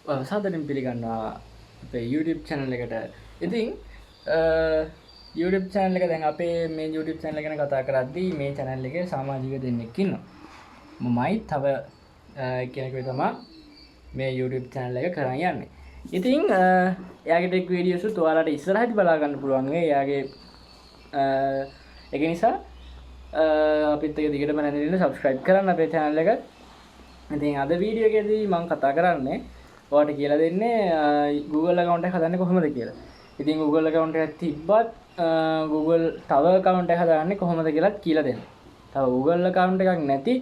සාදරයෙන් පිළිගන්නවා අපේ YouTube channel එකට. ඉතින් YouTube channel එක දැන් අපේ මේ YouTube channel එක ගැන කතා කරද්දී මේ channel එකේ සමාජික දෙන්නෙක් ඉන්නවා. මමයි තව කෙනෙකුයි තමයි මේ YouTube channel එක කරන් යන්නේ. ඉතින් එයාගේ ටෙක් වීඩියෝස් උත් ඔයාලට ඉස්සරහදී බලා ගන්න පුළුවන් වෙයි. එයාගේ ඒක නිසා අපිත් එක දිගටම නැතිනම් subscribe කරන්න අපේ channel එක. ඉතින් අද වීඩියෝ එකේදී මම කතා කරන්නේ ඔයාලට කියලා දෙන්නේ Google account එක හදන්නේ කොහොමද කියලා. ඉතින් Google account එකක් තිබ්බත් Google තව account එකක් හදාන්නේ කොහොමද කියලාත් කියලා දෙන්න. තව Google account එකක් නැති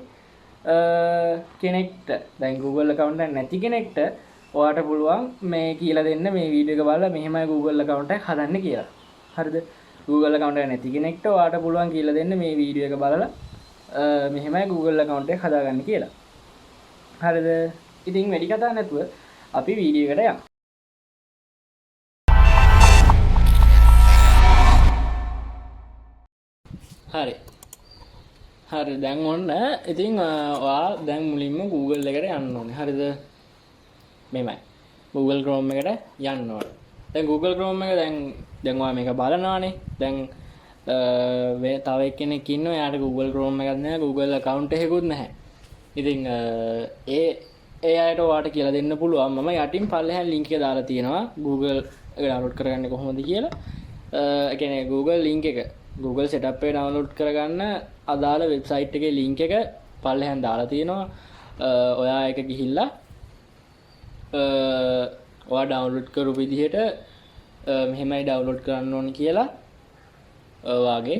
කෙනෙක්ට දැන් Google account එකක් නැති කෙනෙක්ට ඔයාලට පුළුවන් මේ කියලා දෙන්න මේ වීඩියෝ එක බලලා මෙහෙමයි Google account එකක් හදන්නේ කියලා. හරිද? Google account එක නැති කෙනෙක්ට ඔයාලට පුළුවන් කියලා දෙන්න මේ වීඩියෝ එක බලලා මෙහෙමයි Google account එක හදාගන්න කියලා. හරිද? ඉතින් වැඩි කතා නැතුව අපි වීඩියෝ එකට යමු. හරි. හරි දැන් ඔන්න ඉතින් ඔයා දැන් මුලින්ම Google එකට යන්න ඕනේ. හරිද? මෙහෙමයි. Google Chrome එකට යන්න ඕනේ. දැන් Google Chrome එක දැන් ඔයා මේක බලනවානේ. දැන් තව එක්කෙනෙක් ඉන්නවා එයාට Google Chrome එකක් නැහැ, Google account එකකුත් නැහැ. ඉතින් ඒ අයට ඔයාට කියලා දෙන්න පුළුවන් මම යටින් පල්ලෙහාන් link එක දාලා තියෙනවා Google එක download කරගන්නේ කොහොමද කියලා. ඒ කියන්නේ Google link එක Google setup එක download කරගන්න අදාළ website එකේ link එක පල්ලෙහාන් දාලා තියෙනවා. ඔයා ඒක ගිහිල්ලා ඔයා download කරපු විදිහට මෙහෙමයි download කරන්න ඕනේ කියලා ඔයාගේ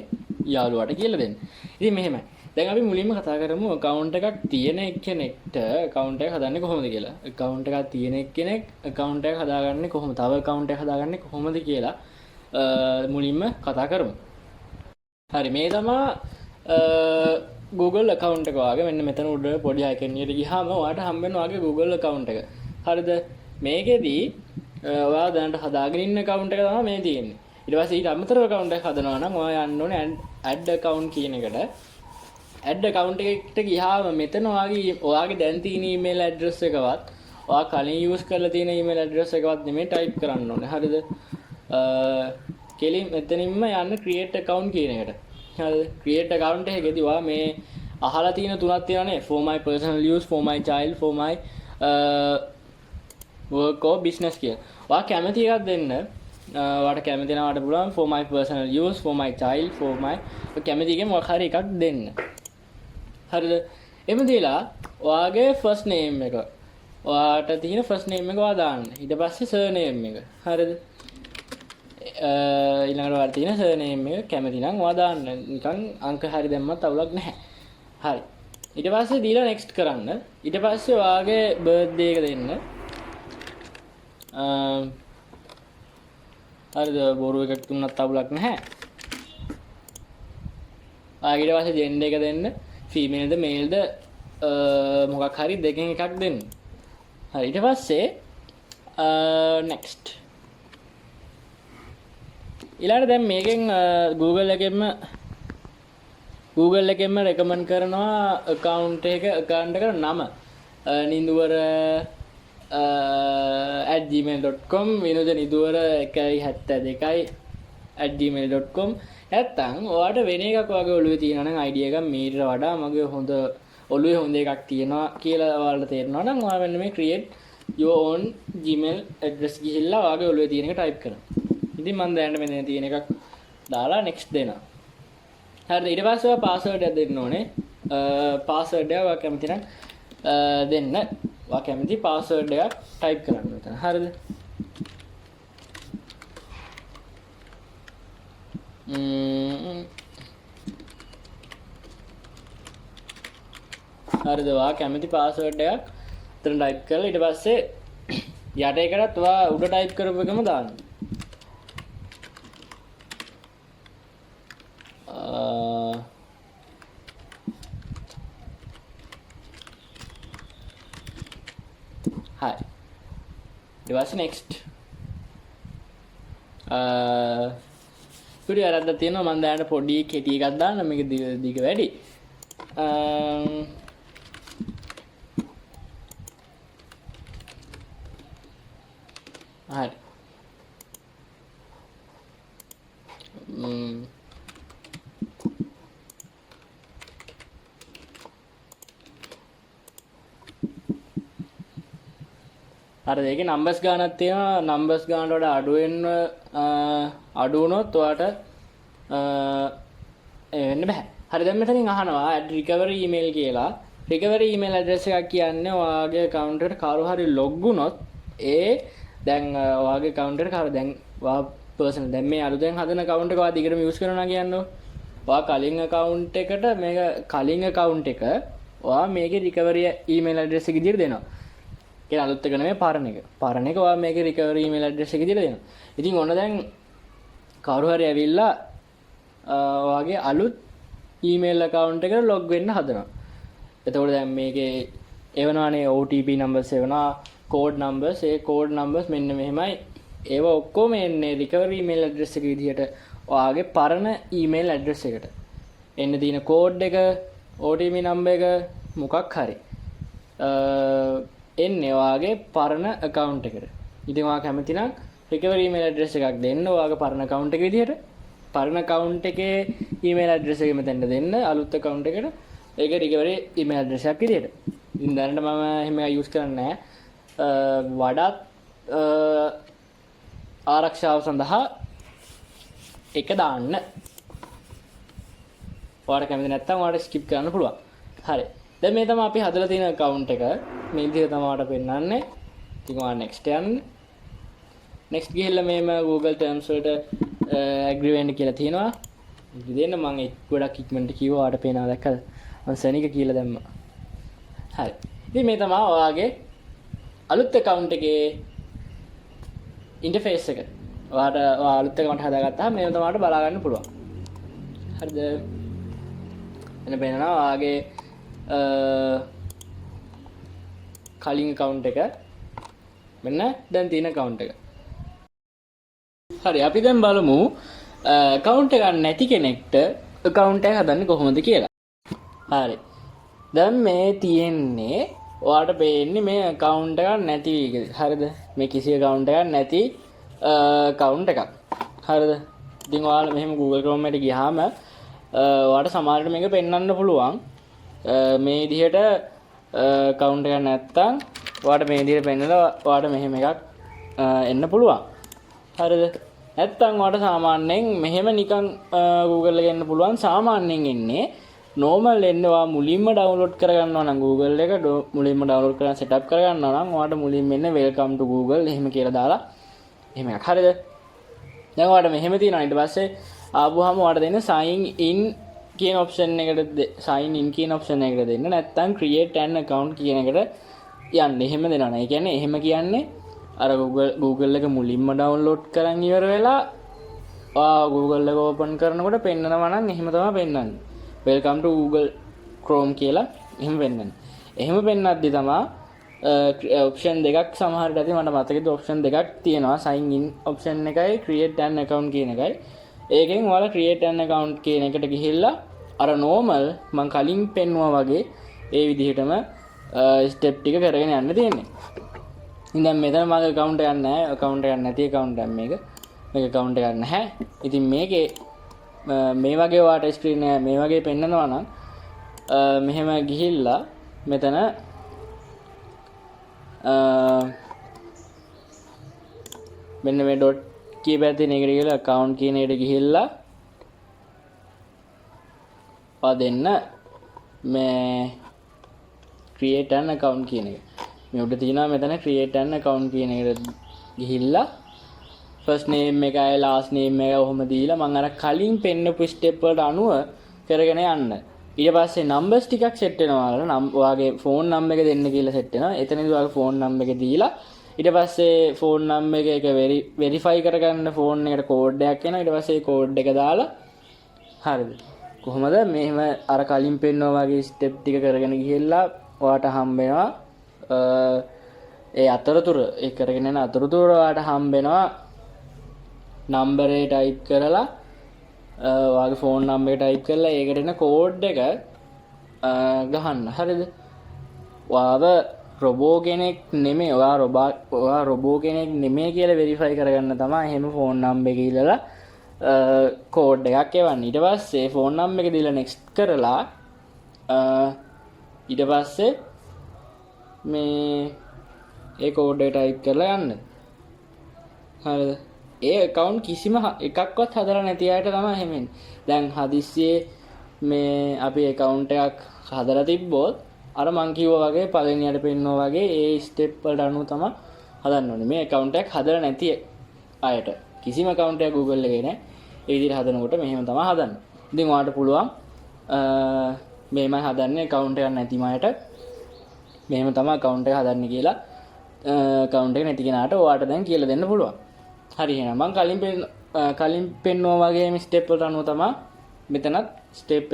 යාළුවාට කියලා දෙන්න. ඉතින් මෙහෙමයි. දැන් අපි මුලින්ම කතා කරමු account එකක් තියෙන කෙනෙක්ට account එක හදන්නේ කොහොමද කියලා. account එකක් තියෙන කෙනෙක් account එක හදාගන්නේ කොහොමද? තව account එකක් හදාගන්නේ කොහොමද කියලා මුලින්ම කතා කරමු. හරි මේ තමයි Google account එක වාගේ මෙන්න මෙතන උඩ පොඩි icon එකට ගියාම ඔයාලට හම්බ වෙනවා වාගේ Google account එක. හරිද? මේකෙදී ඔයා දැනට හදාගෙන ඉන්න account එක තමයි මේ තියෙන්නේ. ඊට පස්සේ ඊට අමතරව account එකක් හදනවා නම් ඔයා යන්න ඕනේ add account කියන එකට. add account එකට ගියාම මෙතන ඔයාගේ දැන් තියෙන email address එකවත් ඔයා කලින් use කරලා තියෙන email address එකවත් නෙමෙයි type කරන්න ඕනේ. හරිද? කෙලින් මෙතනින්ම යන්න create account කියන එකට. හරිද? create account එකේදී ඔයා මේ අහලා තියෙන තුනක් තියෙනවානේ for my personal use, for my child, for my work or business කියලා. ඔයා කැමති එකක් දෙන්න. ඔයාට කැමති නම් ඔයාට පුළුවන් for my personal use, for my child, for my කැමති එකෙන් මොකක් හරි එකක් දෙන්න. හරිද? එමු දීලා ඔයාගේ first name එක ඔයාට තියෙන first name එක ඔයා දාන්න. ඊට පස්සේ surname එක. හරිද? ඊළඟට ඔයාලා තියෙන surname එක කැමති නම් ඔයා දාන්න. නිකන් අංක හරි දැම්මත් අවුලක් නැහැ. හරි. ඊට පස්සේ දීලා next කරන්න. ඊට පස්සේ ඔයාගේ birthday එක දෙන්න. හරිද? බොරු එකක් දුන්නත් අවුලක් නැහැ. ඊට පස්සේ gender එක දෙන්න. female ද male ද මොකක් හරි දෙකෙන් එකක් දෙන්න. හරි ඊට පස්සේ next ඊළඟට දැන් මේකෙන් Google එකෙන්ම recommend කරනවා account එකට නම නිදුවර @gmail.com විනෝද නිදුවර 172@gmail.com නැත්තම් ඔයාලට වෙන එකක් වගේ ඔළුවේ තියෙනවා නම් idea එකක් මීට වඩා මගේ ඔළුවේ හොඳ එකක් තියෙනවා කියලා ඔයාලට තේරෙනවා නම් ඔයා මෙන්න මේ create your own gmail address ගිහිල්ලා ඔයාගේ ඔළුවේ තියෙන එක type කරනවා. ඉතින් මම දැනට මෙන්න තියෙන එකක් දාලා next දෙනවා. හරිද? ඊට පස්සේ ඔයා password එක දෙන්න ඕනේ. password එක ඔයා කැමති නම් දෙන්න. ඔයා කැමති password එකක් type කරන්න මෙතන. හරිද? හරිද? ඔයා කැමති password එකක් එතන type කරලා ඊට පස්සේ යට එකටත් ඔයා උඩ type කරපු එකම දාන්න. හරි. ඊට පස්සේ next. පොඩි වැරද්දක් තියෙනවා මම දැනට පොඩි කෙටි එකක් දාන්න මේක දිග වැඩි. හරි. හරි ඒකේ නම්බර්ස් ගානක් තියෙනවා. නම්බර්ස් ගානට වඩා අඩු වුණොත් ඔයාට වෙන්න බෑ. හරි දැන් මෙතනින් අහනවා add recovery email කියලා. recovery email address එකක් කියන්නේ ඔයාගේ account එකට කවුරු හරි log වුණොත් දැන් ඔයාගේ account එකට කවුරු දැන් ඔයා personal දැන් මේ අලුතෙන් හදන account එක ඔයා දිගටම use කරනවා කියන්නේ ඔයා කලින් account එකට මේක කලින් account එක ඔයා මේකේ recovery email address එක විදිහට දෙනවා. ඒක අලුත් එක නෙමෙයි පරණ එක. පරණ එක ඔයා මේකේ recovery email address එක විදිහට දෙනවා. ඉතින් ඔන්න දැන් කවුරු හරි ඇවිල්ලා ඔයාගේ අලුත් email account එකට log වෙන්න හදනවා. එතකොට දැන් මේකේ එවනවානේ OTP numbers එවනවා code numbers ඒ code numbers මෙන්න මෙහෙමයි ඒව ඔක්කොම එන්නේ recovery email address එක විදිහට ඔයාගේ පරණ email address එකට එන්න තියෙන code එක OTP number එක මොකක් හරි එන්නේ ඔයාගේ පරණ account එකට. ඉතින් ඔයා කැමති නම් recovery email address එකක් දෙන්න ඔයාගේ පරණ account එක විදිහට පරණ account එකේ email address එක මෙතෙන්ට දෙන්න අලුත් account එකට ඒක recovery email address එකක් විදිහට. ඉතින් දැනට මම එහෙම use කරන්නේ නැහැ. වඩාත් ආරක්ෂාව සඳහා එක දාන්න. ඔයාලට කැමති නැත්නම් ඔයාලට skip කරන්න පුළුවන්. හරි. දැන් මේ තමයි අපි හදලා තියෙන account එක. මේ විදිහට තමයි ඔයාලට පෙන්නන්නේ. ඉතින් ඔයා next යන්න. next ගිහිල්ලා මේම Google Terms වලට agree වෙන්න කියලා තියෙනවා. දෙන්න මම ගොඩක් ඉක්මනට කිව්වා ඔයාලට පේනවා දැක්කද? මම සෙනික කියලා දැම්මා. හරි. ඉතින් මේ තමයි ඔයාගේ අලුත් account එකේ interface එක. ඔයාට අලුත් account හදාගත්තාම මේව තමයි ඔයාලට බලා ගන්න පුළුවන්. හරිද? එන්න බලනවා ඔයාගේ කලින් account එක මෙන්න දැන් තියෙන account එක. හරි අපි දැන් බලමු account එකක් නැති කෙනෙක්ට account එක හදන්නේ කොහොමද කියලා. හරි. දැන් මේ තියෙන්නේ ඔයාලට පේන්නේ මේ account එකක් නැති හරිද? මේ කිසි account එකක් නැති account එකක්. හරිද? ඉතින් ඔයාලා මෙහෙම Google Chrome එකට ගියාම ඔයාලට සමහරවිට මේක පෙන්වන්න පුළුවන්. මේ විදිහට account එකක් නැත්තම් ඔයාලට මේ විදිහට පෙන්නලා ඔයාලට මෙහෙම එකක් එන්න පුළුවන්. හරිද? නැත්තම් ඔයාලට සාමාන්‍යයෙන් මෙහෙම නිකන් Google එකේ එන්න පුළුවන්. සාමාන්‍යයෙන් එන්නේ normal එන්නේ ඔයා මුලින්ම download කරගන්නවා නම් Google එක මුලින්ම download කරලා setup කරගන්නවා නම් ඔයාලට මුලින්ම එන්නේ welcome to Google එහෙම කියලා දාලා එහෙම එකක්. හරිද? දැන් ඔයාලට මෙහෙම තියෙනවා. ඊට පස්සේ ආවම ඔයාලට දෙන්නේ sign in කියන option එකට sign in කියන option එකට දෙන්න. නැත්නම් create an account කියන එකට යන්න. එහෙම දෙනවා නේ. ඒ කියන්නේ එහෙම කියන්නේ අර Google එක මුලින්ම download කරන් ඉවර වෙලා Google එක open කරනකොට පෙන්නනවා නම් එහෙම තමයි පෙන්නන්නේ. welcome to Google Chrome කියලා එහෙම වෙන්නන්නේ. එහෙම පෙන්නද්දි තමයි option දෙකක් සමහරට ඇති මට මතකද option දෙකක් තියෙනවා sign in option එකයි create an account කියන එකයි. ඒකෙන් ඔයාලා create an account කියන එකට ගිහිල්ලා අර normal මම කලින් පෙන්නුවා වගේ ඒ විදිහටම step ටික කරගෙන යන්න තියෙන්නේ. ඉතින් මෙතන මගේ account එකක් නැහැ. account එකක් නැති account එකක් මේක. මේක account එකක් නැහැ. ඉතින් මේකේ මේ වගේ වාට ස්ක්‍රීන් එක මේ වගේ පෙන්නනවා නම් මෙහෙම ගිහිල්ලා මෙතන මෙන්න මේ ඩොට් කීපයක් තියෙන එකට ගිහලා account කියන එකට ගිහිල්ලා දෙන්න මේ create an account කියන එක. මේ උඩ තියෙනවා මෙතන create an account කියන එකට ගිහිල්ලා first name එකයි last name එක ඔහොම දීලා මම අර කලින් පෙන්නපු step වලට අනුව කරගෙන යන්න. ඊට පස්සේ numbers ටිකක් set වෙනවා. ඔයාගේ phone number එක දෙන්න කියලා set වෙනවා. එතනදී ඔයාගේ phone number එක දීලා ඊට පස්සේ phone number එක verify කරගන්න phone එකට code එකක් එනවා. ඊට පස්සේ code එක දාලා හරිද? කොහොමද මෙහෙම අර කලින් පෙන්නවා වගේ step ටික කරගෙන ගිහිල්ලා ඔයාට හම්බ වෙනවා ඒ අතරතුර ඒ කරගෙන යන අතරතුර ඔයාට හම්බ වෙනවා number එක type කරලා ඔයාගේ phone number එක type කරලා ඒකට එන code එක ගහන්න. හරිද? ඔයාව රොබෝ කෙනෙක් නෙමෙයි ඔයා රොබෝ කෙනෙක් නෙමෙයි කියලා වෙරිෆයි කරගන්න තමයි එහෙම ෆෝන් නම්බර් එක ඉල්ලලා කෝඩ් එකක් එවන්න. ඊට පස්සේ ෆෝන් නම්බර් එක දීලා නෙක්ස්ට් කරලා ඊට පස්සේ මේ ඒ කෝඩ් එක ටයිප් කරලා යන්න. හරිද? ඒ account කිසිම එකක්වත් හදලා නැති අයට තමයි එහෙම. දැන් හදිස්සියේ මේ අපි account එකක් හදලා තිබ්බොත් අර මං කිව්වා වගේ පළවෙනියට පෙන්නනවා වගේ ඒ ස්ටෙප් වලට අනුව තමයි හදන්න ඕනේ. මේ account එකක් හදලා නැති අයට කිසිම account එකක් Google එකේ නැහැ. ඒ විදිහට හදනකොට මෙහෙම තමයි හදන්න. ඉතින් ඔයාලට පුළුවන් මේමයි හදන්නේ account එකක් නැති අයට මෙහෙම තමයි account එක හදන්නේ කියලා account එක නැති කෙනාට ඔයාලට දැන් කියලා දෙන්න පුළුවන්. හරි එහෙනම් මම කලින් පෙන්නුවා වගේ මේ ස්ටෙප් වලට අනුව තමයි මෙතනත් ස්ටෙප්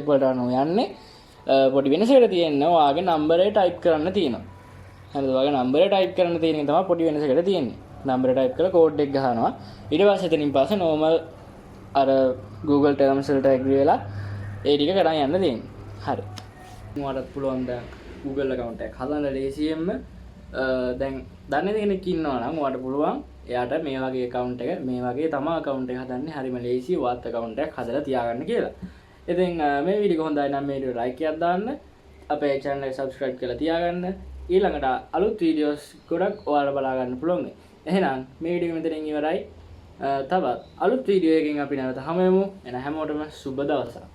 වලට අනුව යන්නේ. පොඩි වෙනසකට තියෙනවා ඔයාගේ නම්බර් එක ටයිප් කරන්න තියෙනවා. හරිද? ඔයාගේ නම්බර් එක ටයිප් කරන්න තියෙන එක තමයි පොඩි වෙනසකට තියෙන්නේ. නම්බර ටයිප් කරලා කෝඩ් එක ගහනවා. ඊට පස්සේ එතනින් පස්සේ normal අර Google Terms වලට agree වෙලා ඒ ටික කරන් යන්න තියෙන්නේ. හරි. මොකටද පුළුවන් දැන් Google account එකක් හදන්න ලේසියෙන්ම දැන් දන්නේ කෙනෙක් ඉන්නවා නම් ඔයාලට පුළුවන් එයාට මේ වගේ account එක මේ වගේ තමයි account එක හදන්නේ හරිම ලේසි වත් account එකක් හදලා තියාගන්න කියලා. ඉතින් මේ වීඩියෝ හොඳයි නම් මේ වීඩියෝ like එකක් දාන්න. අපේ channel එක subscribe කරලා තියාගන්න. ඊළඟට අලුත් වීඩියෝස් ගොඩක් ඔයාලා බලා ගන්න පුළුවන්. එහෙනම් මේ වීඩියෝ මෙතනින් ඉවරයි. තවත් අලුත් වීඩියෝ එකකින් අපි නැවත හමු වෙමු. එන හැමෝටම සුබ දවසක්.